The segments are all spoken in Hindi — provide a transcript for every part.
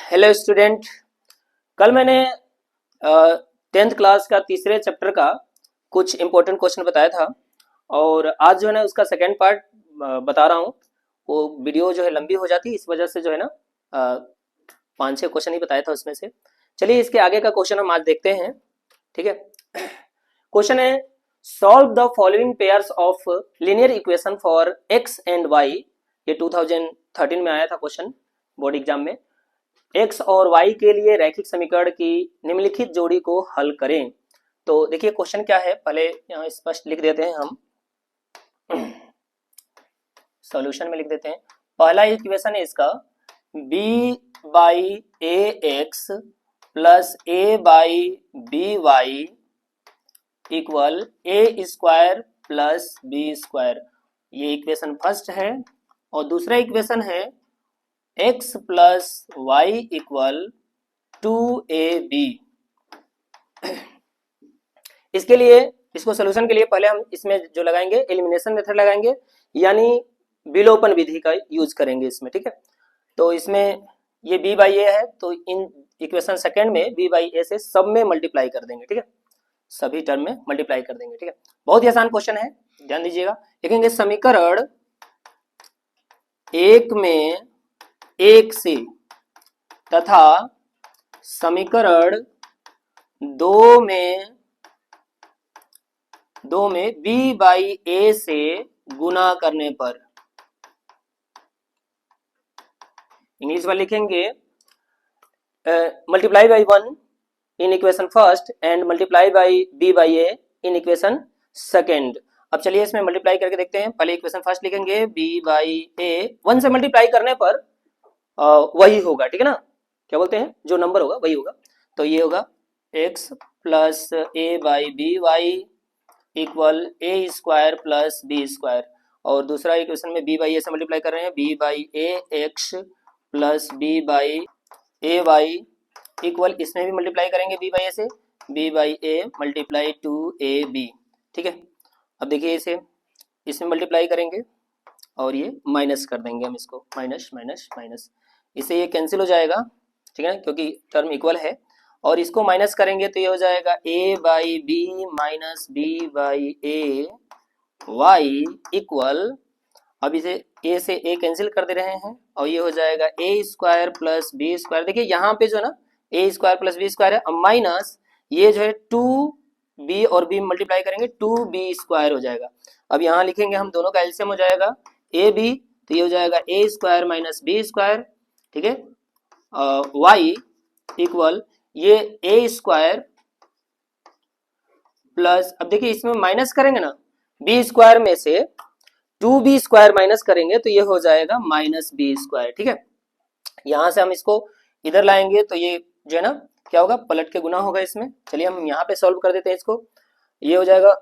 Hello student. कल मैंने 10th क्लास का तीसरे चैप्टर का कुछ इम्पोर्टेंट क्वेश्चन बताया था और आज जो है ना उसका सेकेंड पार्ट बता रहा हूँ। वो वीडियो जो है लंबी हो जाती है, इस वजह से जो है ना 5-6 क्वेश्चन ही बताया था उसमें से। चलिए इसके आगे का क्वेश्चन हम आज देखते हैं। ठीक है, क्वेश्चन है solve the following pairs of linear equation for x and y. ये 2013 में आया था क्वेश्चन बोर्ड एग्जाम में। x और y के लिए रैखिक समीकरण की निम्नलिखित जोड़ी को हल करें। तो देखिए क्वेश्चन क्या है, पहले यहाँ स्पष्ट लिख देते हैं हम, सॉल्यूशन में लिख देते हैं। पहला इक्वेशन है इसका b by a x plus a by b y equal a square plus b square. ये इक्वेशन फर्स्ट है। और दूसरा इक्वेशन है x plus Y equal 2ab। इसके लिए, इसको सोल्यूशन के लिए पहले हम इसमें जो लगाएंगे एलिमिनेशन मेथड लगाएंगे, यानी विलोपन विधि का यूज करेंगे इसमें। ठीक है, तो इसमें ये b बाई ए है, तो इन इक्वेशन सेकेंड में b बाई ए से सब में मल्टीप्लाई कर देंगे। ठीक है, सभी टर्म में मल्टीप्लाई कर देंगे। ठीक है, बहुत ही आसान क्वेश्चन है, ध्यान दीजिएगा। लिखेंगे समीकरण एक में एक से तथा समीकरण दो में b बाई ए से गुना करने पर। इंग्लिश में लिखेंगे multiply by 1 in equation first and multiply by b by A in equation second. अब चलिए इसमें मल्टीप्लाई करके देखते हैं। पहले इक्वेशन फर्स्ट लिखेंगे b बाई ए, 1 से मल्टीप्लाई करने पर वही होगा। ठीक है ना, क्या बोलते हैं, जो नंबर होगा वही होगा। तो ये होगा x plus a by b y equal a square plus b square. और दूसरा इक्वेशन में b बाई ए से मल्टीप्लाई कर रहे हैं, b by a x plus b by a y equal, इसमें भी मल्टीप्लाई करेंगे b बाई ए से, b by A multiply 2ab। ठीक है, अब देखिए इसे इसमें मल्टीप्लाई करेंगे और ये माइनस कर देंगे हम इसको, माइनस माइनस माइनस, इससे ये कैंसिल हो जाएगा। ठीक है, क्योंकि टर्म इक्वल है। और इसको माइनस करेंगे तो ये हो जाएगा a by b minus b by a y equal, अब इसे a से a कैंसिल कर दे रहे हैं और ये हो जाएगा a square plus b square. देखिए यहाँ पे जो है ना a square plus b square है, अब माइनस ये जो है 2b और b मल्टीप्लाई करेंगे 2b स्क्वायर हो जाएगा। अब यहाँ लिखेंगे हम, दोनों का एलसीएम हो जाएगा ए बी, तो ये हो जाएगा ए स्क्वायर माइनस बी स्क्वायर। ठीक है, वाई इक्वल ये ए स्क्वायर प्लस, अब देखिए इसमें माइनस करेंगे ना, बी स्क्वायर में से 2b स्क्वायर माइनस करेंगे तो ये हो जाएगा माइनस बी स्क्वायर। ठीक है, यहां से हम इसको इधर लाएंगे तो ये जो है ना क्या होगा, पलट के गुना होगा इसमें। चलिए हम यहाँ पे सॉल्व कर देते हैं इसको। ये हो जाएगा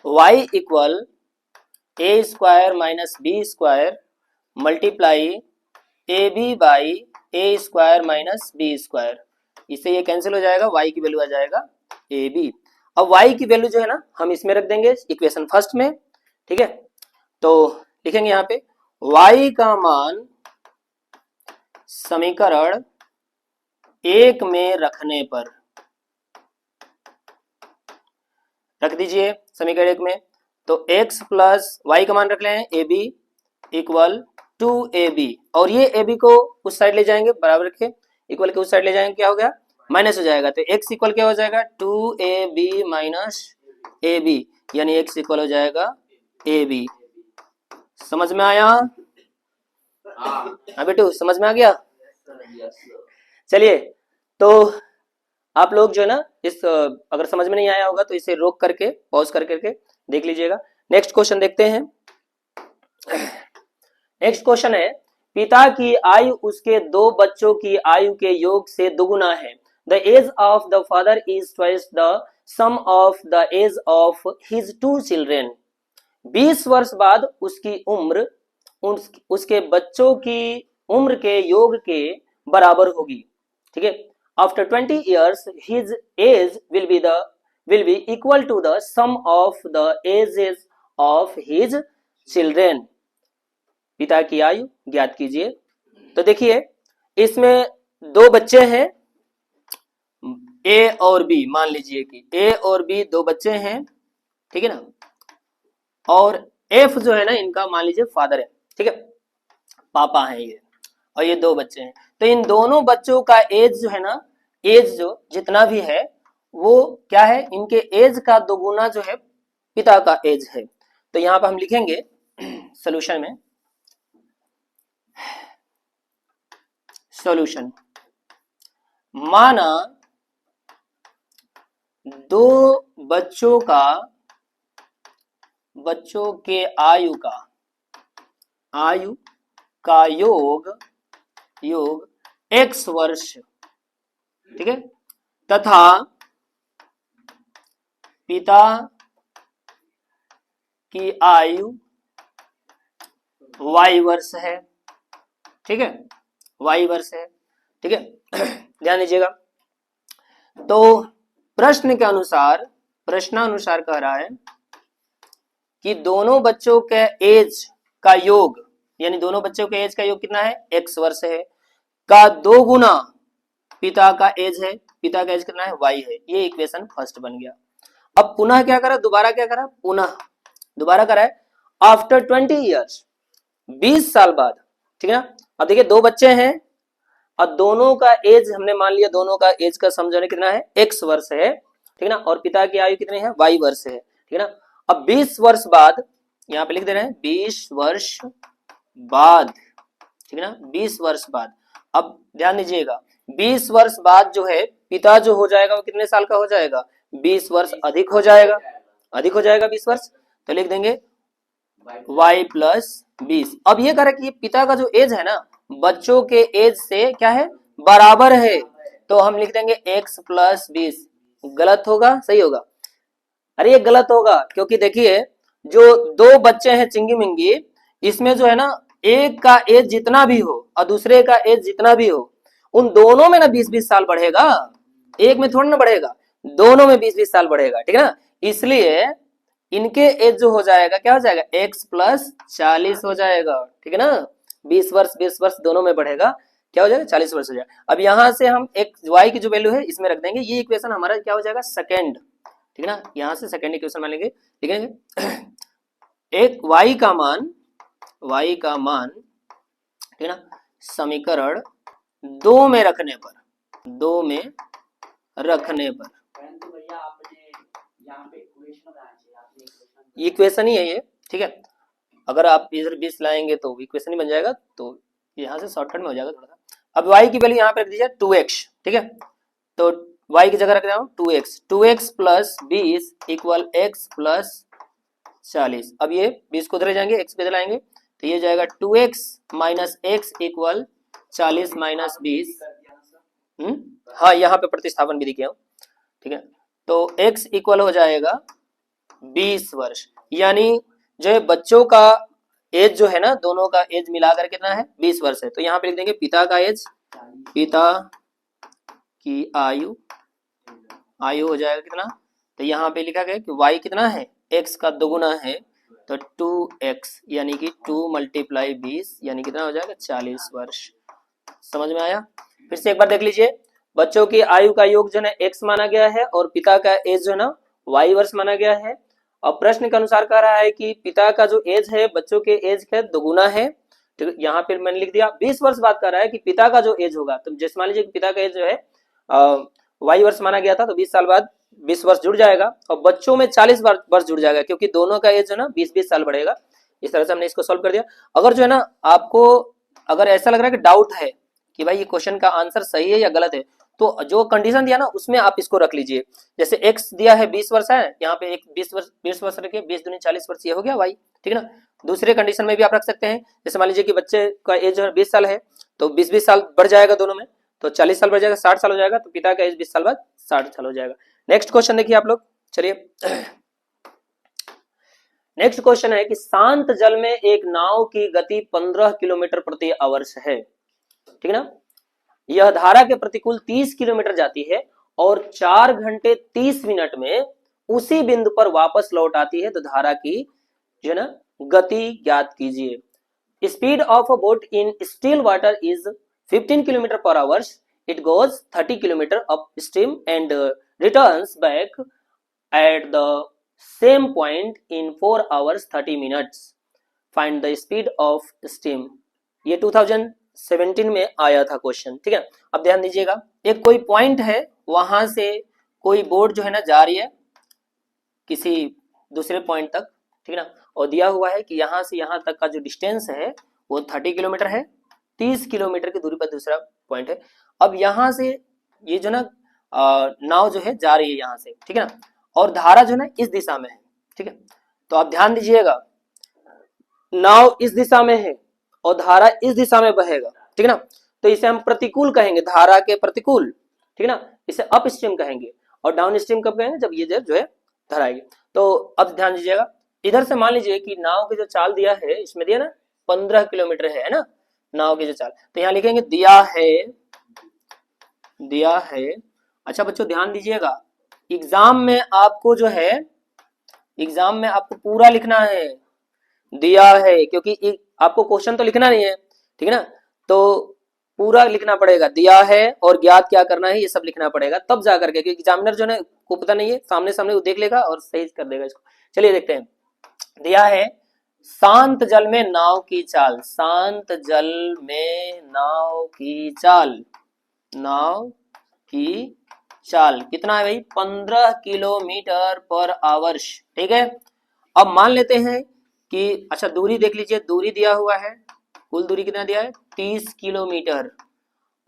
y equal a square minus b square multiply a b by a square minus b square. इससे ये कैंसिल हो जाएगा, y की वैल्यू आ जाएगा ए बी। अब y की वैल्यू जो है ना हम इसमें रख देंगे इक्वेशन फर्स्ट में। ठीक है, तो लिखेंगे यहाँ पे y का मान समीकरण एक में रखने पर, रख दीजिए समीकरण एक में। तो x प्लस वाई का मान रख लें ए बी इक्वल 2ab, और ये ab को उस साइड ले जाएंगे, बराबर के इक्वल के उस साइड ले जाएंगे, क्या हो गया, माइनस हो जाएगा। तो x इक्वल क्या हो जाएगा 2ab माइनस ab, यानी x इक्वल हो जाएगा ab। समझ में आया? हाँ बेटू, समझ में आ गया? चलिए, तो आप लोग जो है ना इस, अगर समझ में नहीं आया होगा तो इसे रोक करके पॉज करके देख लीजिएगा। नेक्स्ट क्वेश्चन देखते हैं। नेक्स्ट क्वेश्चन है पिता की आयु उसके 2 बच्चों की आयु के योग से दुगुना है। The age of the father is twice the sum of the age of his 2 children. 20 वर्ष बाद उसकी उम्र उसके बच्चों की उम्र के योग के बराबर होगी। ठीक है, after 20 years his age will be equal to the sum of the ages of his children। पिता की आयु ज्ञात कीजिए। तो देखिए इसमें दो बच्चे हैं ए और बी, मान लीजिए कि ए और बी दो बच्चे हैं, ठीक है ना, और एफ जो है ना इनका मान लीजिए फादर है, ठीक है, पापा है ये, और ये दो बच्चे हैं। तो इन दोनों बच्चों का एज जो है ना, एज जो जितना भी है वो क्या है, इनके एज का दोगुना जो है पिता का एज है। तो यहां पर हम लिखेंगे सॉल्यूशन में, सॉल्यूशन माना दो बच्चों के आयु का योग x वर्ष, ठीक है, तथा पिता की आयु y वर्ष है, ठीक है, y वर्ष है, ठीक है। ध्यान दीजिएगा। तो प्रश्नानुसार कह रहा है कि दोनों बच्चों के एज का योग, यानी दोनों बच्चों के एज का योग कितना है, x वर्ष है, का दो गुना पिता का एज है, पिता का एज कितना है, y है। ये इक्वेशन फर्स्ट बन गया। अब पुनः क्या करा, दोबारा क्या करा, पुनः दोबारा करा है आफ्टर 20 ईयर्स, 20 साल बाद, ठीक है ना। अब देखिए दो बच्चे हैं और दोनों का एज हमने मान लिया, दोनों का एज का समझाने कितना है, x वर्ष है, ठीक है ना, और पिता की आयु कितनी है, y वर्ष है, ठीक है ना। अब 20 वर्ष बाद यहाँ पे लिख दे रहे हैं 20 वर्ष बाद, ठीक है ना, 20 वर्ष बाद। अब ध्यान दीजिएगा 20 वर्ष बाद जो है पिता जो हो जाएगा वो कितने साल का हो जाएगा, 20 वर्ष अधिक हो जाएगा, 20 वर्ष। तो लिख देंगे y प्लस 20। अब ये करें कि पिता का जो एज है ना बच्चों के एज से क्या है, बराबर है, तो हम लिख देंगे x प्लस 20। गलत होगा, सही होगा? अरे ये गलत होगा, क्योंकि देखिए जो दो बच्चे हैं चिंगी मिंगी, इसमें जो है ना एक का एज जितना भी हो और दूसरे का एज जितना भी हो, उन दोनों में ना 20-20 साल बढ़ेगा, एक में थोड़ा ना बढ़ेगा, दोनों में 20-20 साल बढ़ेगा, ठीक है ना। इसलिए इनके एज जो हो जाएगा क्या हो जाएगा, x प्लस 40 हो जाएगा, ठीक है ना। 20 वर्ष दोनों में बढ़ेगा, क्या हो जाएगा, 40 वर्ष हो जाएगा। अब यहां से हम एक y की जो वैल्यू है इसमें रख देंगे, ये इक्वेशन हमारा क्या हो जाएगा, सेकेंड, ठीक है ना। यहां से सेकेंड इक्वेशन मान लेंगे, ठीक है। एक y का मान, ठीक है ना, समीकरण 2 में रखने पर, इक्वेशन ही है ये, ठीक है। अगर आप इधर 20 लाएंगे तो इक्वेशन ही बन जाएगा, तो यहां से शॉर्टकट में हो जाएगा थोड़ा सा। अब y की वैल्यू यहाँ पे रख दीजिए 2x, ठीक है, तो y की जगह रख रहा हूं 2x plus 20 equal x plus 40। अब ये 20 को उधर जाएंगे, x पे इधर लाएंगे, तो ये जाएगा 2x minus x equal 40 minus 20। हाँ यहाँ पे प्रतिस्थापन विधि किया हूं, ठीक है। तो x इक्वल हो जाएगा 20 वर्ष, यानी जो है बच्चों का एज जो है ना, दोनों का एज मिलाकर कितना है, 20 वर्ष है। तो यहाँ पे लिख देंगे पिता का एज, पिता की आयु हो जाएगा कितना, तो यहाँ पे लिखा गया कि y कितना है, x का दोगुना है, तो 2x यानी कि 2 मल्टीप्लाई 20 यानी कितना हो जाएगा, 40 वर्ष। समझ में आया? फिर से एक बार देख लीजिए, बच्चों की आयु का योग जो है x माना गया है और पिता का एज जो है ना y वर्ष माना गया है। और प्रश्न के अनुसार कह रहा है कि पिता का जो एज है बच्चों के एज का दोगुना है, तो यहाँ पे मैंने लिख दिया 20 वर्ष बाद कह रहा है कि पिता का जो एज होगा, तो जैसे मान लीजिए पिता का एज जो है y वर्ष माना गया था, तो 20 साल बाद 20 वर्ष जुड़ जाएगा और बच्चों में 40 वर्ष जुड़ जाएगा, क्योंकि दोनों का एज जो है ना 20-20 साल बढ़ेगा। इस तरह से हमने इसको सॉल्व कर दिया। अगर जो है ना आपको अगर ऐसा लग रहा है कि डाउट है कि भाई ये क्वेश्चन का आंसर सही है या गलत है, तो जो कंडीशन दिया ना उसमें आप इसको रख लीजिए। जैसे x दिया है 20 वर्ष है, यहाँ पे एक 20 वर्ष रखिए, 20 दूनी 40 वर्ष, ये हो गया y, ठीक है ना। दूसरे कंडीशन में भी आप रख सकते हैं, जैसे मान लीजिए कि बच्चे का एज जो है 20 साल है, तो 20-20 साल बढ़ जाएगा दोनों में, तो 40 साल बढ़ जाएगा, 60 साल हो जाएगा, तो पिता का एज 20 साल बाद 60 साल हो जाएगा। नेक्स्ट क्वेश्चन देखिए आप लोग, चलिए नेक्स्ट क्वेश्चन है कि शांत जल में एक नाव की गति 15 किलोमीटर प्रति आवर्स है, ठीक है ना। यह धारा के प्रतिकूल 30 किलोमीटर जाती है और 4 घंटे 30 मिनट में उसी बिंदु पर वापस लौट आती है, तो धारा की जो है ना गति ज्ञात कीजिए। Speed of a boat in still water is 15 kilometre per hours, it goes 30 kilometer upstream and returns back at the same point in 4 hours 30 minutes. Find the speed of steam. ये 2017 में आया था क्वेश्चन, ठीक है। अब ध्यान दीजिएगा, एक कोई पॉइंट है, वहां से कोई बोट जो है ना जा रही है किसी दूसरे पॉइंट तक, ठीक है ना, और दिया हुआ है कि यहाँ से यहाँ तक का जो डिस्टेंस है वो 30 किलोमीटर है, 30 किलोमीटर की दूरी पर दूसरा पॉइंट है। अब यहाँ से ये जो ना नाव जो है जा रही है यहाँ से, ठीक है ना, और धारा जो है ना इस दिशा में है, ठीक है। तो आप ध्यान दीजिएगा, नाव इस दिशा में है और धारा इस दिशा में बहेगा, ठीक है ना, तो इसे हम प्रतिकूल कहेंगे, धारा के प्रतिकूल, ठीक है ना, इसे अप स्ट्रीम कहेंगे। और डाउन स्ट्रीम कब कहेंगे, जब ये जो है धारा आएगी। तो अब ध्यान दीजिएगा, इधर से मान लीजिए कि नाव की जो चाल दिया है, इसमें दिया ना 15 किलोमीटर है ना नाव की जो चाल, तो यहाँ लिखेंगे दिया है। अच्छा बच्चों ध्यान दीजिएगा, एग्जाम में आपको जो है, एग्जाम में आपको पूरा लिखना है, दिया है, क्योंकि आपको क्वेश्चन तो लिखना नहीं है, ठीक है ना, तो पूरा लिखना पड़ेगा, दिया है और ज्ञात क्या करना है ये सब लिखना पड़ेगा, तब जा करके, क्योंकि एग्जामिनर जो है को पता नहीं है, सामने वो देख लेगा और सही कर देगा इसको। चलिए देखते हैं, दिया है शांत जल में नाव की चाल, शांत जल में नाव की चाल कितना है भाई, 15 किलोमीटर पर आवर्स, ठीक है। अब मान लेते हैं कि अच्छा दूरी देख लीजिए, दूरी दिया हुआ है, कुल दूरी कितना दिया है 30 किलोमीटर,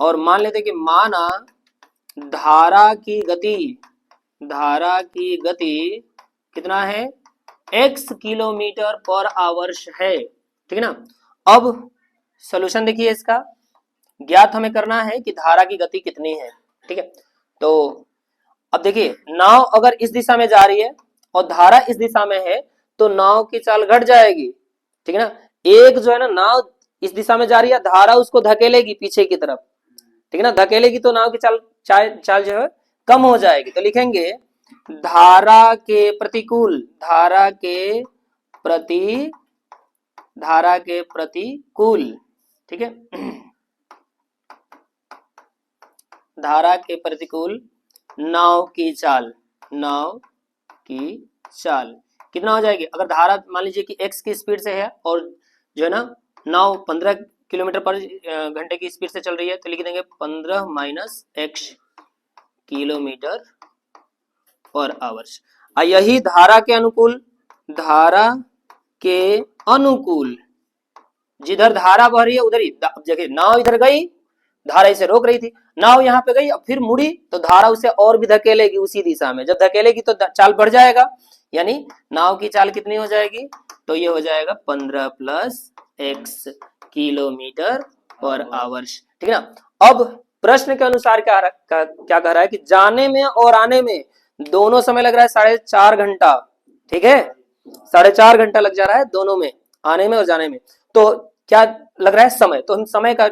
और मान लेते हैं कि माना धारा की गति कितना है x किलोमीटर पर आवर्स है, ठीक है ना। अब सॉल्यूशन देखिए, इसका ज्ञात हमें करना है कि धारा की गति कितनी है, ठीक है। तो अब देखिए, नाव अगर इस दिशा में जा रही है और धारा इस दिशा में है तो नाव की चाल घट जाएगी, ठीक है ना। एक जो है ना नाव इस दिशा में जा रही है, धारा उसको धकेलेगी पीछे की तरफ, ठीक है ना, धकेलेगी तो नाव की चाल जो है कम हो जाएगी। तो लिखेंगे धारा के प्रतिकूल, ठीक है, धारा के प्रतिकूल नाव की चाल कितना हो जाएगी, अगर धारा मान लीजिए कि x की स्पीड से है और जो है ना नाव 15 किलोमीटर पर घंटे की स्पीड से चल रही है, तो लिख देंगे 15 minus x kilometre per hours. यही धारा के अनुकूल, जिधर धारा बह रही है उधर ही, देखिए नाव इधर गई, धारा इसे रोक रही थी, नाव यहाँ पे गई, अब फिर मुड़ी तो धारा उसे और भी धकेलेगी उसी दिशा में, जब धकेलेगी तो चाल बढ़ जाएगा, यानी नाव की चाल कितनी हो जाएगी, तो ये हो जाएगा 15 plus x kilometre per hours, ठीक है ना। अब प्रश्न के अनुसार क्या कह रहा है कि जाने में और आने में दोनों समय लग रहा है 4.5 घंटा, ठीक है, 4.5 घंटा लग जा रहा है दोनों में, आने में और जाने में। तो क्या लग रहा है समय, तो हम समय का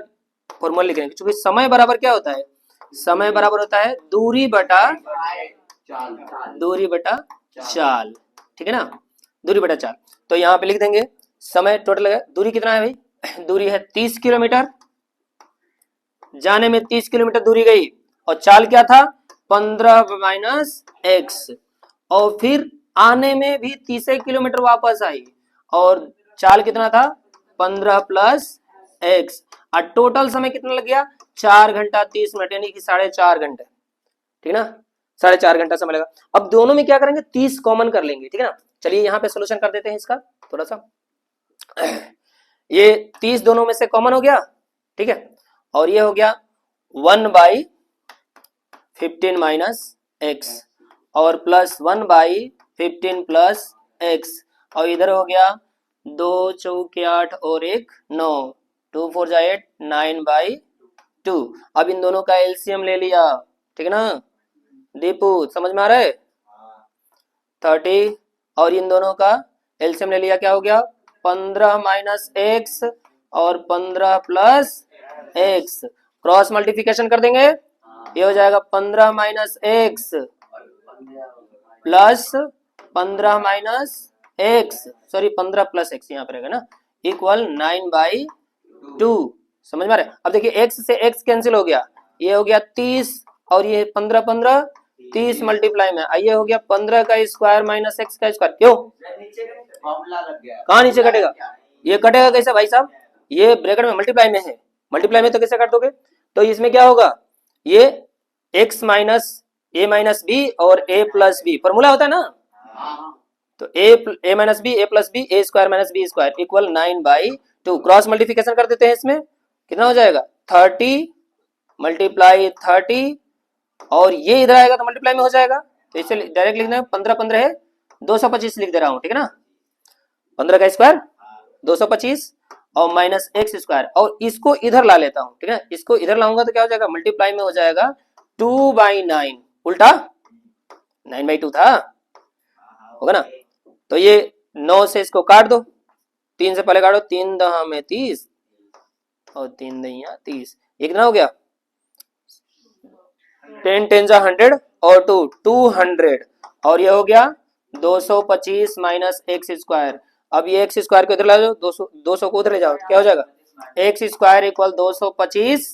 फॉर्मूला लिखेंगे, क्योंकि समय बराबर क्या होता है, समय बराबर होता है दूरी बटा चाल, ठीक है ना, दूरी बटा चाल। तो यहाँ पे लिख देंगे समय टोटल है, दूरी कितना है भाई, दूरी है 30 किलोमीटर, जाने में 30 किलोमीटर दूरी गई और चाल क्या था 15 माइनस x, और फिर आने में भी 30 किलोमीटर वापस आई और चाल कितना था 15 प्लस x, और टोटल समय कितना लग गया 4 घंटा 30 मिनट, यानी कि 4.5 घंटे, ठीक है ना, 4.5 घंटा समय लगा। अब दोनों में क्या करेंगे 30 कॉमन कर लेंगे, ठीक है ना। चलिए यहाँ पे सोल्यूशन कर देते हैं इसका थोड़ा सा, ये 30 दोनों में से कॉमन हो गया, ठीक है, और ये हो गया 1/15 माइनस x और प्लस 1/15 प्लस x, और इधर हो गया 2 चौके 8 और 1 9, 2 4 जा 8, 9/2। अब इन दोनों का एलसीएम ले लिया, ठीक है ना दीपू, समझ में आ रहा है 30, और इन दोनों का एलसीएम ले लिया, क्या हो गया 15 माइनस x और 15 प्लस x, क्रॉस मल्टीप्लिकेशन कर देंगे, ये हो जाएगा 15 minus x plus 15 minus x, sorry 15 plus x यहाँ पे रहेगा ना, इक्वल 9/2, समझ में आ रहा है? अब देखिए x से x कैंसिल हो गया, ये हो गया 30 और ये 15 15 30 मल्टीप्लाई में ये हो गया 15 का स्क्वायर माइनस x का स्क्वायर। क्यों फॉर्मूला लग गया, कहाँ नीचे कटेगा? ये कटेगा कैसे भाई साहब? ये ब्रैकेट में मल्टीप्लाई में है, मल्टीप्लाई में तो कैसे काट दोगे? तो इसमें क्या होगा, ये x minus a minus b और a प्लस बी फॉर्मूला होता है ना, तो a minus b a plus b a square minus b square equal 9/2। Cross multiplication कर देते हैं, इसमें कितना हो जाएगा 30 मल्टीप्लाई 30 और ये इधर आएगा तो मल्टीप्लाई में हो जाएगा, तो इसे डायरेक्ट लिखना है 15 15 है 225 लिख दे रहा हूं, ठीक है ना, 15 का स्क्वायर 225 और माइनस एक्स स्क्वायर और इसको इधर ला लेता हूं, ठीक है, इसको इधर लाऊंगा तो क्या हो जाएगा मल्टीप्लाई में हो जाएगा 2/9, उल्टा 9/2 था, होगा ना। तो ये 9 से इसको काट दो, 3 से पहले काटो, 3 दहा में 30 और 3 दहिया 30, ये कितना हो गया 10 10 जा 100 और 2 200 और ये हो गया 225 माइनस एक्स स्क्वायर। अब ये एक्स स्क्वायर को इधर ला जाओ, 200 को उधर ले जाओ तो क्या हो जाएगा एक्स स्क्वायर इक्वल 225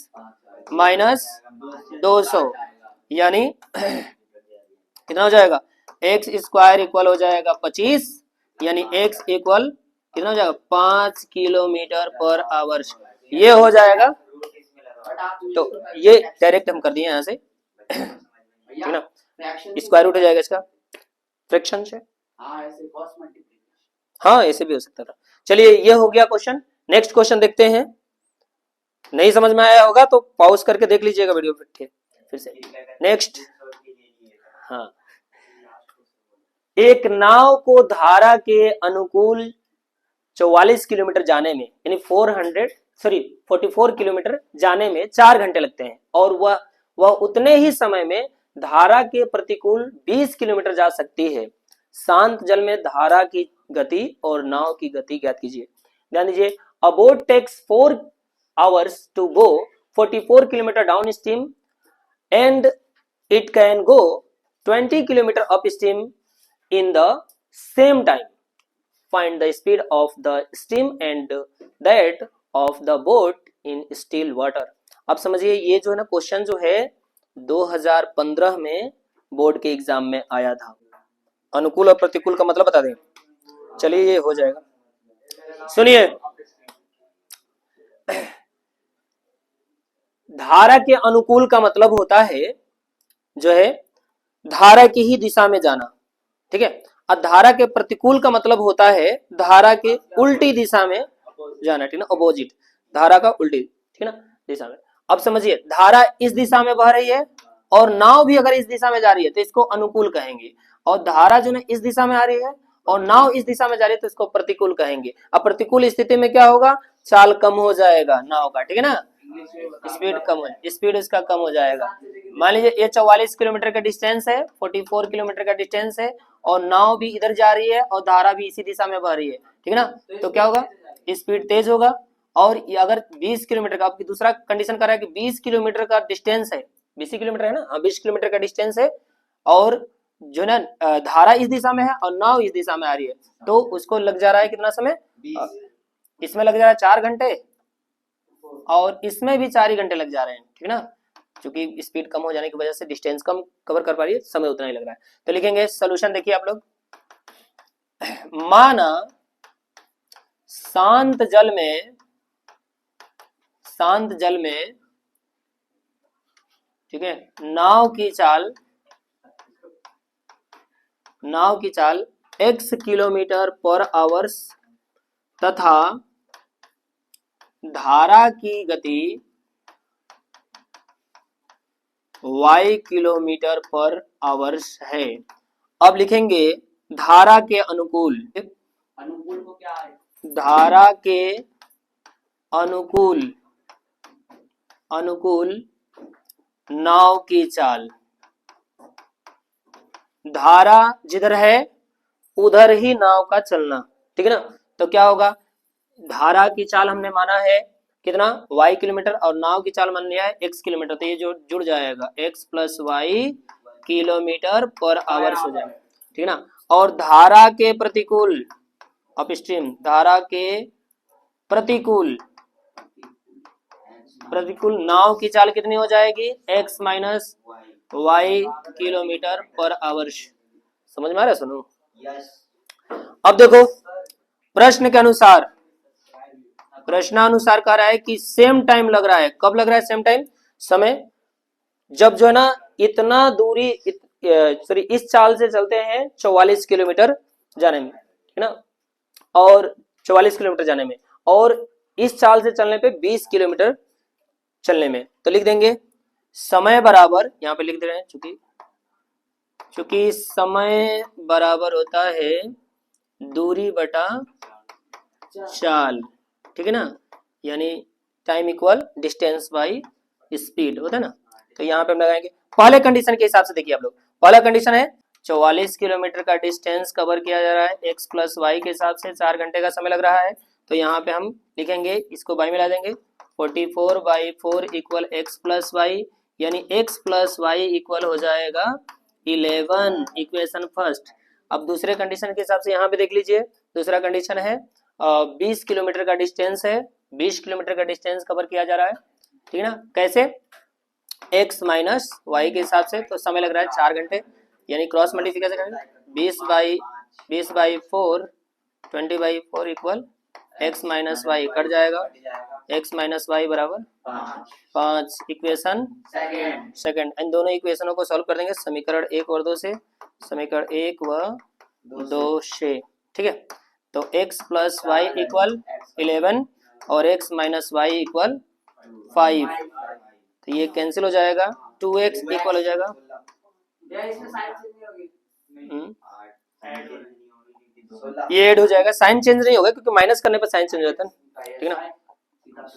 माइनस 200 यानी कितना हो जाएगा एक्स स्क्वायर इक्वल हो जाएगा 25 यानी एक्स इक्वल कितना हो जाएगा 5 किलोमीटर पर आवर। ये हो जाएगा, तो ये डायरेक्ट हम कर दिए यहाँ से, ठीक ना, स्क्वायर रूट हो जाएगा इसका फ्रैक्शन से, हाँ ऐसे भी हो सकता था। चलिए ये हो गया क्वेश्चन, नेक्स्ट क्वेश्चन देखते हैं। नहीं समझ में आया होगा तो पॉज करके देख लीजिएगा वीडियो फिर से। नेक्स्ट, हाँ, एक नाव को धारा के अनुकूल 44 किलोमीटर जाने में यानी 44 किलोमीटर जाने में 4 घंटे लगते हैं और वह उतने ही समय में धारा के प्रतिकूल 20 किलोमीटर जा सकती है। शांत जल में धारा की गति और नाव की गति ज्ञात कीजिए। ध्यान दीजिए, a boat takes 4 hours to go 44 kilometre downstream and it can go 20 kilometre upstream in the same time. Find the speed of the steam and that of the boat in still water। अब समझिए ये जो है ना क्वेश्चन जो है 2015 में बोर्ड के एग्जाम में आया था। अनुकूल और प्रतिकूल का मतलब बता दें, चलिए ये हो जाएगा, सुनिए। धारा के अनुकूल का मतलब होता है जो है धारा की ही दिशा में जाना, ठीक है, और धारा के प्रतिकूल का मतलब होता है धारा के उल्टी दिशा में जाना, ठीक ना, अपोजिट, धारा का उल्टी, ठीक ना, दिशा में। अब समझिए धारा इस दिशा में बह रही है और नाव भी अगर इस दिशा में जा रही है तो इसको अनुकूल कहेंगे, और धारा जो है इस दिशा में आ रही है और नाव इस दिशा में जा रही है तो इसको प्रतिकूल कहेंगे। अब प्रतिकूल स्थिति में क्या होगा, चाल कम हो जाएगा नाव का, ठीक है ना, स्पीड इसका कम हो जाएगा। मान लीजिए ये 44 किलोमीटर का डिस्टेंस है, 44 किलोमीटर का डिस्टेंस है और नाव भी इधर जा रही है और धारा भी इसी दिशा में बह रही है, ठीक है ना, तो क्या होगा स्पीड तेज होगा। और अगर 20 किलोमीटर का, आपकी दूसरा कंडीशन कर रहा है कि 20 किलोमीटर का डिस्टेंस है, 20 किलोमीटर है ना, हाँ 20 किलोमीटर का डिस्टेंस है और जो ना धारा इस दिशा में है और नाव इस दिशा में आ रही है, तो उसको लग जा रहा है कितना समय, इसमें लग जा रहा है 4 घंटे और इसमें भी 4 ही घंटे लग जा रहे हैं, ठीक है ना, क्योंकि स्पीड कम हो जाने की वजह से डिस्टेंस कम कवर कर पा रही है, समय उतना ही लग रहा है। तो लिखेंगे सोल्यूशन, देखिए आप लोग, माना शांत जल में ठीक है नाव की चाल x किलोमीटर पर आवर्स तथा धारा की गति y किलोमीटर पर आवर्स है। अब लिखेंगे धारा के अनुकूल को क्या है, धारा के अनुकूल नाव की चाल, धारा जिधर है उधर ही नाव का चलना, ठीक है ना, तो क्या होगा, धारा की चाल हमने माना है कितना y किलोमीटर और नाव की चाल मान लिया है x किलोमीटर, तो ये जो जुड़ जाएगा x plus y kilometre per hours हो जाएगा, ठीक है ना। और धारा के प्रतिकूल अपस्ट्रीम, धारा के प्रतिकूल प्रतिकूल नाव की चाल कितनी हो जाएगी, x minus y kilometre per hours. समझ में आ रहा है सोनू? यस। अब देखो प्रश्न के अनुसार, प्रश्नानुसार कह रहा है कि सेम टाइम लग रहा है। कब लग रहा है सेम टाइम? समय जब जो है ना इतना दूरी सॉरी इस चाल से चलते हैं 44 किलोमीटर जाने में, है ना, और 44 किलोमीटर जाने में, और इस चाल से चलने पे 20 किलोमीटर चलने में। तो लिख देंगे समय बराबर, यहाँ पे लिख दे रहे हैं चूंकि समय बराबर होता है दूरी बटा चाल, ठीक है ना, यानी time equal distance by speed होता है ना। तो यहाँ पे हम लगाएंगे पहले कंडीशन के हिसाब से। देखिए आप लोग, पहला कंडीशन है 44 किलोमीटर का डिस्टेंस कवर किया जा रहा है x प्लस वाई के हिसाब से, 4 घंटे का समय लग रहा है। तो यहाँ पे हम लिखेंगे, इसको बाई मिला देंगे, 44/4 इक्वल एक्स प्लस वाई, यानी x प्लस वाई इक्वल हो जाएगा 11, इक्वेशन फर्स्ट। अब दूसरे कंडीशन के हिसाब से यहाँ पे देख लीजिए, दूसरा कंडीशन है 20 किलोमीटर का डिस्टेंस है, 20 किलोमीटर का डिस्टेंस कवर किया जा रहा है, ठीक है ना। कैसे? x माइनस वाई के हिसाब से, तो समय लग रहा है 4 घंटे, यानी क्रॉस मल्टीप्लिकेशन करेंगे 20/4 20/4 equal x minus y, cut जाएगा, x माइनस वाई बराबर 5, इक्वेशन सेकंड। इन दोनों इक्वेशनों को सॉल्व कर देंगे समीकरण 1 और 2 से, समीकरण 1 व 2 से, ठीक है। तो x प्लस वाई इक्वल 11 और x माइनस वाई इक्वल 5, तो ये कैंसिल हो जाएगा, 2x इक्वल हो जाएगा, ये ऐड हो जाएगा, साइन चेंज नहीं होगा क्योंकि माइनस करने पर साइन चेंज हो जाता है, ठीक है ना।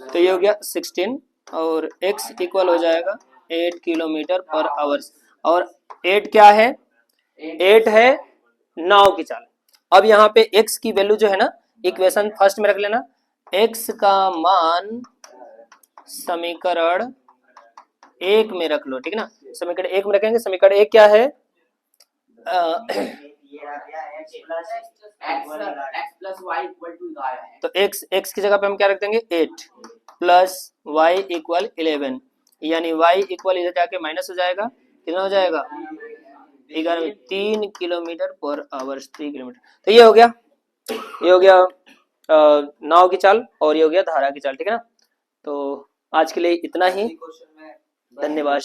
तो ये हो गया 16 और x इक्वल हो जाएगा 8 किलोमीटर पर आवर्स। और 8 क्या है? 8 है नाव की चाल। अब यहाँ पे x की वैल्यू जो है ना इक्वेशन फर्स्ट में रख लेना, x का मान समीकरण 1 में रख लो, ठीक है ना। समीकरण 1 में रखेंगे, समीकरण 1 क्या है? तो x की जगह पे हम क्या रख देंगे, 8 प्लस वाई इक्वल 11, यानी y इक्वल इधर जाके माइनस हो जाएगा, कितना हो जाएगा 11, 3 किलोमीटर पर आवर्स, 3 किलोमीटर। तो ये हो गया, ये हो गया नाव की चाल और ये हो गया धारा की चाल, ठीक है ना। तो आज के लिए इतना ही, धन्यवाद।